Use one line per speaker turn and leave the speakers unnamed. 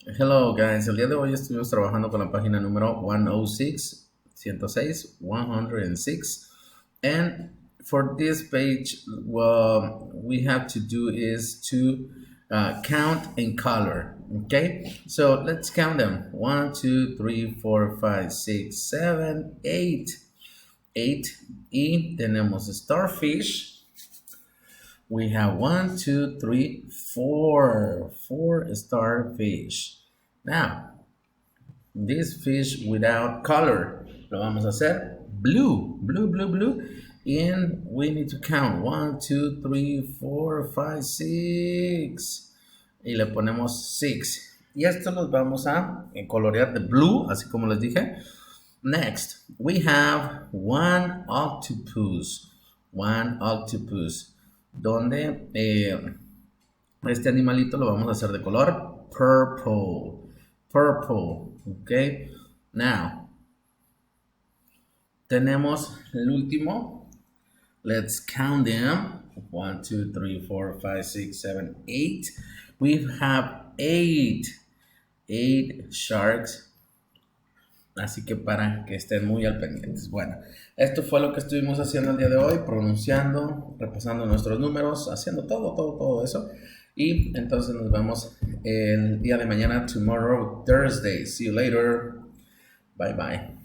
Hello guys, el día de hoy estuvimos trabajando con la página número 106, and for this page what we have to do is to count in color. Okay, so let's count them: 1, 2, 3, 4, 5, 6, 7, 8. 8. Y tenemos starfish. We have 1, 2, 3, 4. 4 starfish. Now, this fish without color, lo vamos a hacer blue, blue, blue, blue. And we need to count 1, 2, 3, 4, 5, 6. Y le ponemos 6. Y esto los vamos a colorear de blue, así como les dije. Next, we have one octopus. One octopus. Donde este animalito lo vamos a hacer de color purple. Purple. Ok. Now, tenemos el último. Let's count them. 1, 2, 3, 4, 5, 6, 7, 8. We have 8. 8 sharks. Así que para que estén muy al pendientes. Bueno, esto fue lo que estuvimos haciendo el día de hoy, pronunciando, repasando nuestros números, haciendo todo eso. Y entonces nos vemos el día de mañana, tomorrow, Thursday. See you later. Bye bye.